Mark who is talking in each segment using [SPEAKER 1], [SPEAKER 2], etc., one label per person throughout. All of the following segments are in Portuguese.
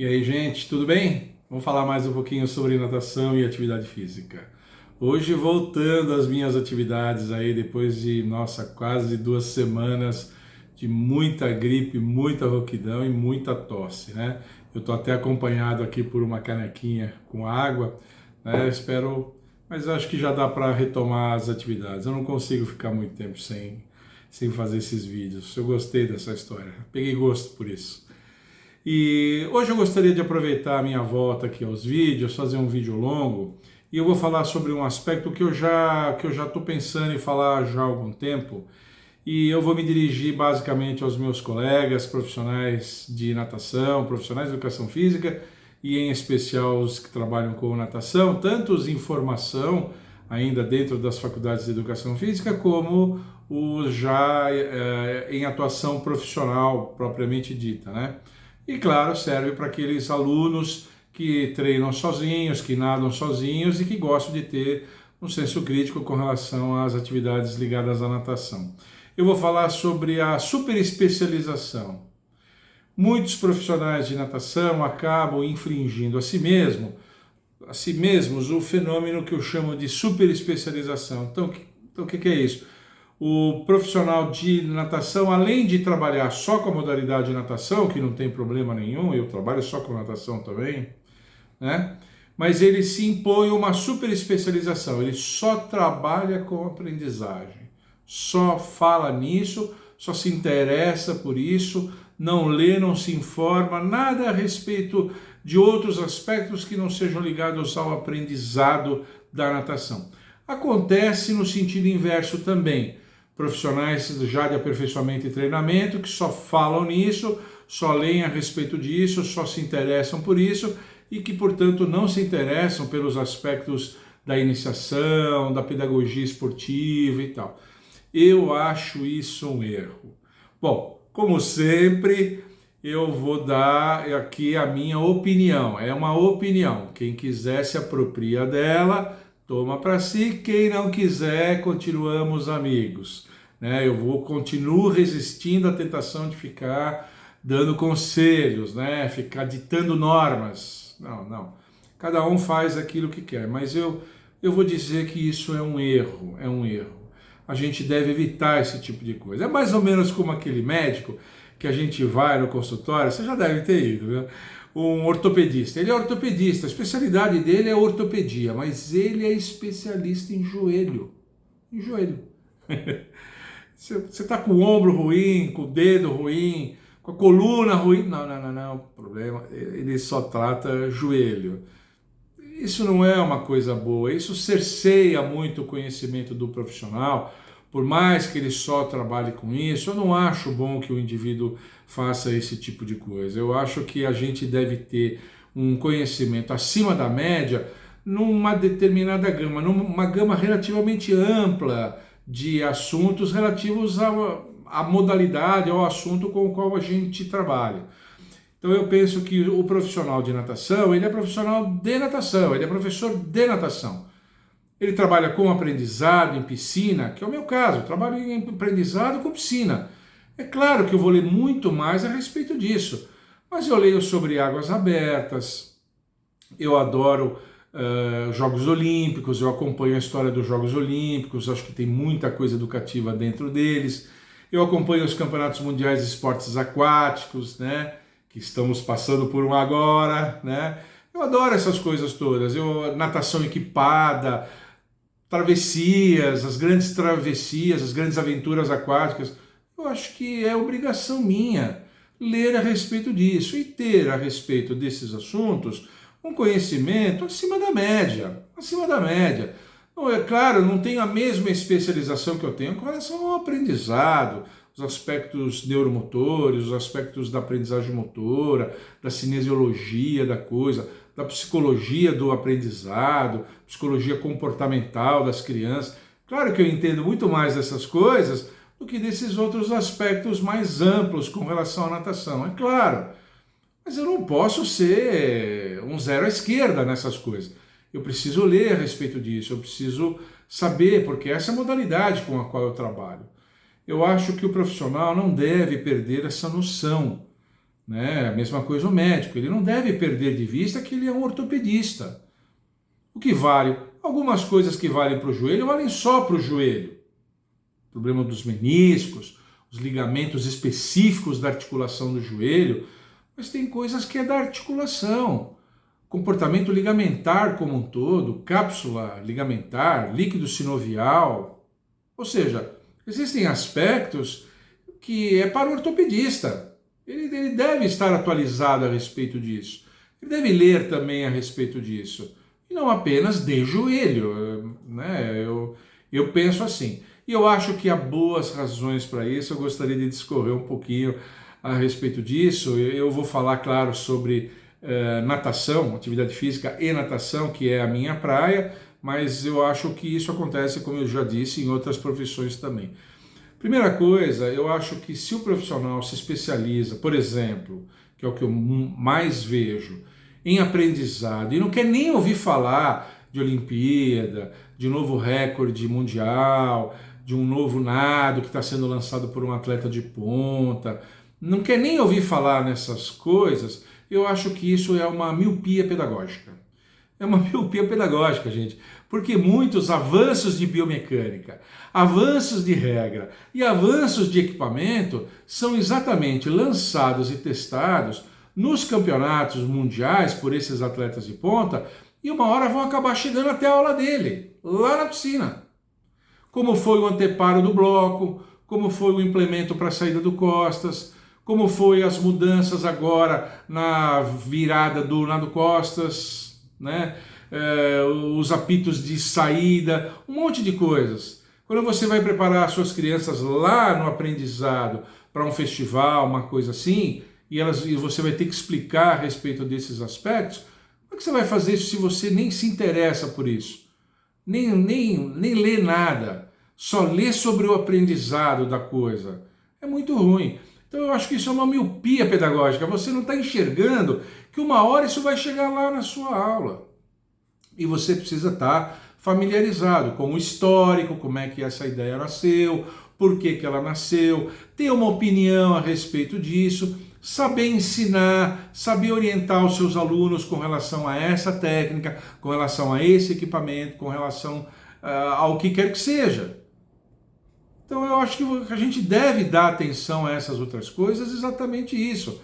[SPEAKER 1] E aí, gente, tudo bem? Vamos falar mais um pouquinho sobre natação e atividade física. Hoje, voltando às minhas atividades aí, depois de, nossa, quase 2 semanas de muita gripe, muita rouquidão e muita tosse, né? Eu tô até acompanhado aqui por uma canequinha com água, né? Espero, mas acho que já dá para retomar as atividades. Eu não consigo ficar muito tempo sem fazer esses vídeos. Eu gostei dessa história, peguei gosto por isso. E hoje eu gostaria de aproveitar a minha volta aqui aos vídeos, fazer um vídeo longo, e eu vou falar sobre um aspecto que eu já estou pensando em falar já há algum tempo, e eu vou me dirigir basicamente aos meus colegas profissionais de natação, profissionais de educação física, e em especial os que trabalham com natação, tanto os em formação, ainda dentro das faculdades de educação física, como os já em atuação profissional propriamente dita, né? E claro, serve para aqueles alunos que treinam sozinhos, que nadam sozinhos e que gostam de ter um senso crítico com relação às atividades ligadas à natação. Eu vou falar sobre a superespecialização. Muitos profissionais de natação acabam infringindo a si mesmos o fenômeno que eu chamo de superespecialização. Então o que é isso? O profissional de natação, além de trabalhar só com a modalidade de natação, que não tem problema nenhum, eu trabalho só com natação também, né? Mas ele se impõe uma super especialização, ele só trabalha com aprendizagem, só fala nisso, só se interessa por isso, não lê, não se informa, nada a respeito de outros aspectos que não sejam ligados ao aprendizado da natação. Acontece no sentido inverso também. Profissionais já de aperfeiçoamento e treinamento que só falam nisso, só leem a respeito disso, só se interessam por isso e que, portanto, não se interessam pelos aspectos da iniciação, da pedagogia esportiva e tal. Eu acho isso um erro. Bom, como sempre, eu vou dar aqui a minha opinião. É uma opinião. Quem quiser se apropria dela, toma para si, quem não quiser, continuamos amigos. Né? Continuo resistindo à tentação de ficar dando conselhos, né? Ficar ditando normas. Não. Cada um faz aquilo que quer, mas eu vou dizer que isso é um erro, A gente deve evitar esse tipo de coisa. É mais ou menos como aquele médico que a gente vai no consultório, você já deve ter ido, viu? Um ortopedista. Ele é ortopedista, a especialidade dele é ortopedia, mas ele é especialista em joelho. Em joelho. Você está com o ombro ruim, com o dedo ruim, com a coluna ruim. Não. Problema. Ele só trata joelho. Isso não é uma coisa boa. Isso cerceia muito o conhecimento do profissional. Por mais que ele só trabalhe com isso, eu não acho bom que o indivíduo faça esse tipo de coisa. Eu acho que a gente deve ter um conhecimento acima da média numa determinada gama, numa gama relativamente ampla de assuntos relativos à modalidade, ao assunto com o qual a gente trabalha. Então eu penso que o profissional de natação, ele é profissional de natação, ele é professor de natação. Ele trabalha com aprendizado em piscina, que é o meu caso, eu trabalho em aprendizado com piscina. É claro que eu vou ler muito mais a respeito disso, mas eu leio sobre águas abertas, eu adoro Jogos Olímpicos, eu acompanho a história dos Jogos Olímpicos, acho que tem muita coisa educativa dentro deles. Eu acompanho os campeonatos mundiais de esportes aquáticos, né, que estamos passando por um agora, né? Eu adoro essas coisas todas. Natação equipada, travessias, as grandes travessias, as grandes aventuras aquáticas. Eu acho que é obrigação minha ler a respeito disso e ter a respeito desses assuntos um conhecimento acima da média, Não, é claro, não tenho a mesma especialização que eu tenho com relação ao aprendizado, os aspectos neuromotores, os aspectos da aprendizagem motora, da cinesiologia da coisa, da psicologia do aprendizado, psicologia comportamental das crianças. Claro que eu entendo muito mais dessas coisas do que desses outros aspectos mais amplos com relação à natação, é claro. Mas eu não posso ser um zero à esquerda nessas coisas. Eu preciso ler a respeito disso, eu preciso saber, porque essa é a modalidade com a qual eu trabalho. Eu acho que o profissional não deve perder essa noção. né? A mesma coisa o médico, ele não deve perder de vista que ele é um ortopedista. O que vale? Algumas coisas que valem para o joelho valem só para o joelho. O problema dos meniscos, os ligamentos específicos da articulação do joelho, mas tem coisas que é da articulação. Comportamento ligamentar como um todo, cápsula ligamentar, líquido sinovial. Ou seja, existem aspectos que é para o ortopedista. Ele deve estar atualizado a respeito disso. Ele deve ler também a respeito disso. E não apenas de joelho, né? Eu penso assim. E eu acho que há boas razões para isso. Eu gostaria de discorrer um pouquinho a respeito disso. Eu vou falar, claro, sobre natação, atividade física e natação, que é a minha praia, mas eu acho que isso acontece, como eu já disse, em outras profissões também. Primeira coisa, eu acho que se o profissional se especializa, por exemplo, que é o que eu mais vejo, em aprendizado, e não quer nem ouvir falar de Olimpíada, de novo recorde mundial, de um novo nado que está sendo lançado por um atleta de ponta, não quer nem ouvir falar nessas coisas, eu acho que isso é uma miopia pedagógica. É uma miopia pedagógica, gente, porque muitos avanços de biomecânica, avanços de regra e avanços de equipamento são exatamente lançados e testados nos campeonatos mundiais por esses atletas de ponta e uma hora vão acabar chegando até a aula dele, lá na piscina. Como foi o anteparo do bloco, como foi o implemento para a saída do costas, como foi as mudanças agora na virada do nado costas, né? Os apitos de saída, um monte de coisas. Quando você vai preparar suas crianças lá no aprendizado para um festival, uma coisa assim, e você vai ter que explicar a respeito desses aspectos, como é que você vai fazer isso se você nem se interessa por isso? Nem lê nada, só lê sobre o aprendizado da coisa. É muito ruim. Então eu acho que isso é uma miopia pedagógica. Você não está enxergando que uma hora isso vai chegar lá na sua aula. E você precisa estar familiarizado com o histórico, como é que essa ideia nasceu, por que ela nasceu, ter uma opinião a respeito disso, saber ensinar, saber orientar os seus alunos com relação a essa técnica, com relação a esse equipamento, com relação ao que quer que seja. Então eu acho que a gente deve dar atenção a essas outras coisas, exatamente isso.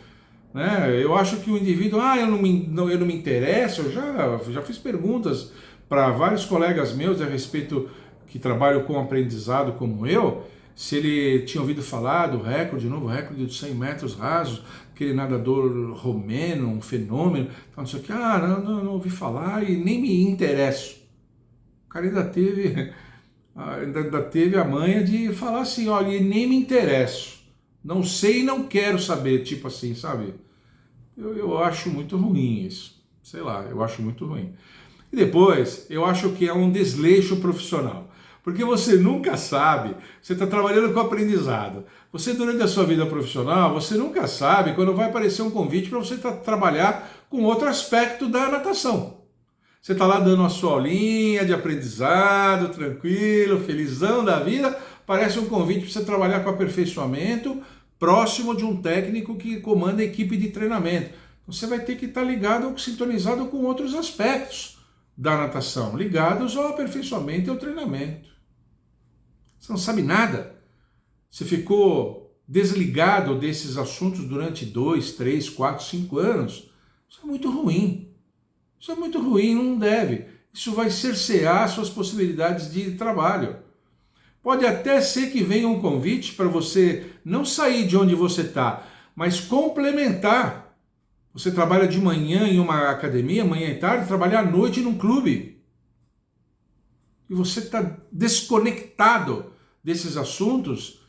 [SPEAKER 1] Né? Eu acho que o indivíduo, eu não me interesso, eu já fiz perguntas para vários colegas meus a respeito que trabalham com aprendizado como eu, se ele tinha ouvido falar do recorde, novo recorde de 100 metros rasos, aquele nadador romeno, um fenômeno, então, não sei o que, não ouvi falar e nem me interesso. O cara ainda teve a manha de falar assim, olha, e nem me interesso, não sei e não quero saber, tipo assim, sabe? Eu acho muito ruim isso, sei lá, eu acho muito ruim. E depois, eu acho que é um desleixo profissional, porque você nunca sabe, você está trabalhando com aprendizado, você durante a sua vida profissional, você nunca sabe quando vai aparecer um convite para você trabalhar com outro aspecto da natação. Você está lá dando a sua aulinha de aprendizado, tranquilo, felizão da vida, parece um convite para você trabalhar com aperfeiçoamento próximo de um técnico que comanda a equipe de treinamento. Você vai ter que estar ligado, sintonizado com outros aspectos da natação, ligados ao aperfeiçoamento e ao treinamento. Você não sabe nada. Você ficou desligado desses assuntos durante 2, 3, 4, 5 anos. Isso é muito ruim. Isso é muito ruim, não deve. Isso vai cercear suas possibilidades de trabalho. Pode até ser que venha um convite para você não sair de onde você está, mas complementar. Você trabalha de manhã em uma academia, manhã e tarde, trabalhar à noite num clube. E você está desconectado desses assuntos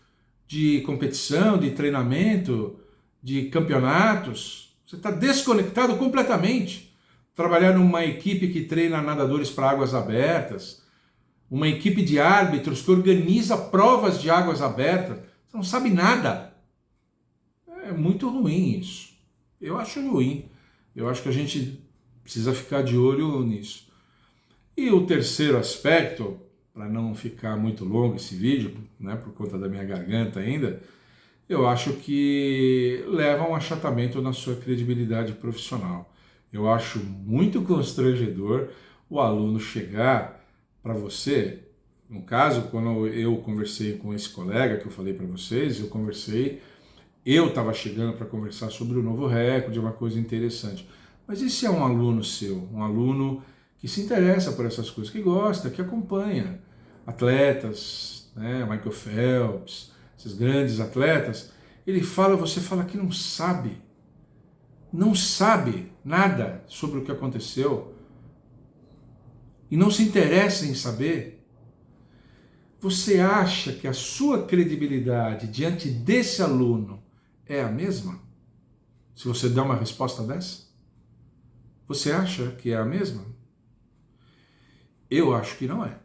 [SPEAKER 1] de competição, de treinamento, de campeonatos. Você está desconectado completamente. Trabalhar numa equipe que treina nadadores para águas abertas, uma equipe de árbitros que organiza provas de águas abertas, você não sabe nada. É muito ruim isso. Eu acho ruim. Eu acho que a gente precisa ficar de olho nisso. E o terceiro aspecto, para não ficar muito longo esse vídeo, né, por conta da minha garganta ainda, eu acho que leva a um achatamento na sua credibilidade profissional. Eu acho muito constrangedor o aluno chegar para você, no caso, quando eu conversei com esse colega que eu falei para vocês, eu estava chegando para conversar sobre o novo recorde, uma coisa interessante. Mas e se é um aluno seu, um aluno que se interessa por essas coisas, que gosta, que acompanha atletas, né, Michael Phelps, esses grandes atletas, ele fala, você fala que não sabe nada sobre o que aconteceu e não se interessa em saber. Você acha que a sua credibilidade diante desse aluno é a mesma? Se você der uma resposta dessa? Você acha que é a mesma? Eu acho que não é.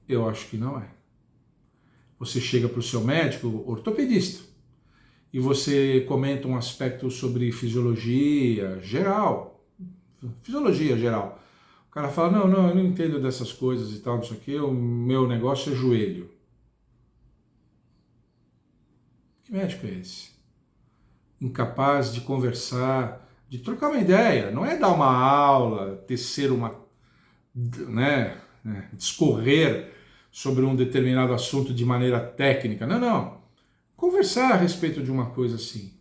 [SPEAKER 1] Eu acho que não é. Você chega para o seu médico ortopedista e você comenta um aspecto sobre fisiologia geral. Fisiologia geral. O cara fala, não, eu não entendo dessas coisas e tal, não sei o quê, o meu negócio é joelho. Que médico é esse? Incapaz de conversar, de trocar uma ideia. Não é dar uma aula, tecer uma, né, discorrer sobre um determinado assunto de maneira técnica. Não. Conversar a respeito de uma coisa assim.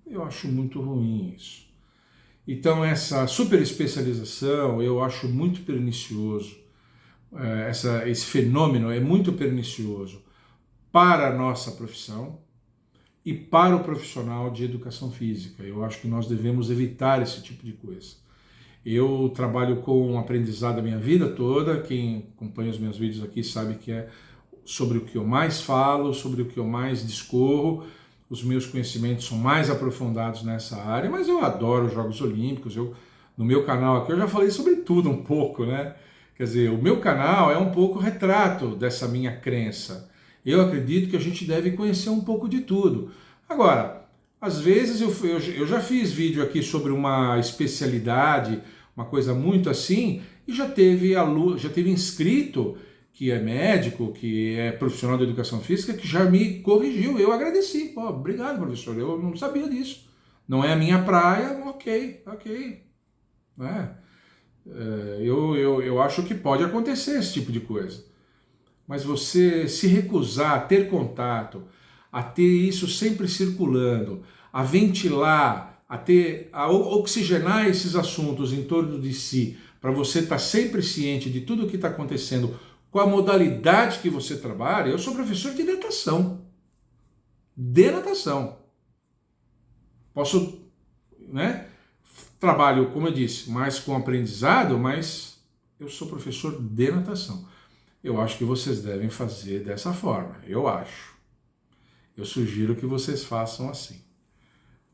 [SPEAKER 1] Eu acho muito ruim isso. Então essa super especialização eu acho muito pernicioso. Esse fenômeno é muito pernicioso para a nossa profissão e para o profissional de educação física. Eu acho que nós devemos evitar esse tipo de coisa. Eu trabalho com aprendizado a minha vida toda, quem acompanha os meus vídeos aqui sabe que é sobre o que eu mais falo, sobre o que eu mais discorro. Os meus conhecimentos são mais aprofundados nessa área, mas eu adoro os Jogos Olímpicos. No meu canal aqui eu já falei sobre tudo um pouco, né? Quer dizer, o meu canal é um pouco retrato dessa minha crença. Eu acredito que a gente deve conhecer um pouco de tudo. Agora, às vezes eu já fiz vídeo aqui sobre uma especialidade, uma coisa muito assim, e já teve inscrito que é médico, que é profissional de educação física, que já me corrigiu. Eu agradeci. Pô, obrigado, professor. Eu não sabia disso. Não é a minha praia, ok. Eu acho que pode acontecer esse tipo de coisa. Mas você se recusar a ter contato, a ter isso sempre circulando, a ventilar, a oxigenar esses assuntos em torno de si, para você estar sempre ciente de tudo o que está acontecendo com a modalidade que você trabalha. Eu sou professor de natação. Posso, né? Trabalho, como eu disse, mais com aprendizado, mas eu sou professor de natação. Eu acho que vocês devem fazer dessa forma. Eu acho. Eu sugiro que vocês façam assim.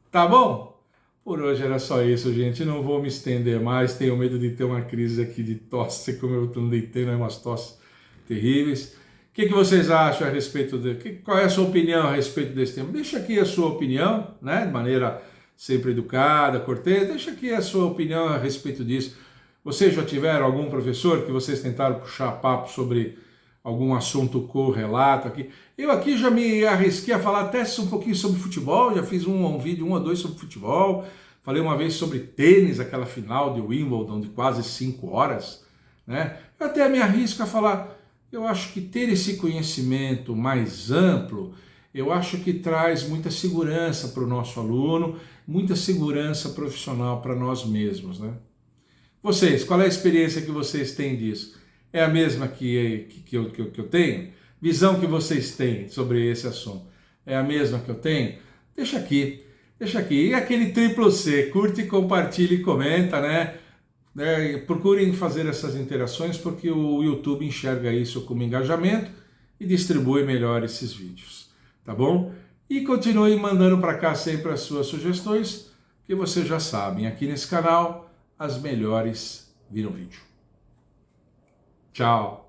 [SPEAKER 1] Tá bom? Por hoje era só isso, gente. Não vou me estender mais. Tenho medo de ter uma crise aqui de tosse, como eu não deitei, né? Umas tosses terríveis. O que vocês acham a respeito qual é a sua opinião a respeito desse tema? Deixa aqui a sua opinião, né? De maneira sempre educada, cortês. Deixa aqui a sua opinião a respeito disso. Vocês já tiveram algum professor que vocês tentaram puxar papo sobre algum assunto correlato aqui? Eu aqui já me arrisquei a falar até um pouquinho sobre futebol, já fiz um vídeo, 1 ou 2 sobre futebol, falei uma vez sobre tênis, aquela final de Wimbledon de quase 5 horas, né? Eu até me arrisco a falar, eu acho que ter esse conhecimento mais amplo, eu acho que traz muita segurança para o nosso aluno, muita segurança profissional para nós mesmos, né? Vocês, qual é a experiência que vocês têm disso? É a mesma que eu tenho? Visão que vocês têm sobre esse assunto é a mesma que eu tenho? Deixa aqui. E aquele triplo C, curte, compartilha e comenta, né? Procurem fazer essas interações porque o YouTube enxerga isso como engajamento e distribui melhor esses vídeos, tá bom? E continue mandando para cá sempre as suas sugestões, que vocês já sabem, aqui nesse canal as melhores viram vídeo. Tchau!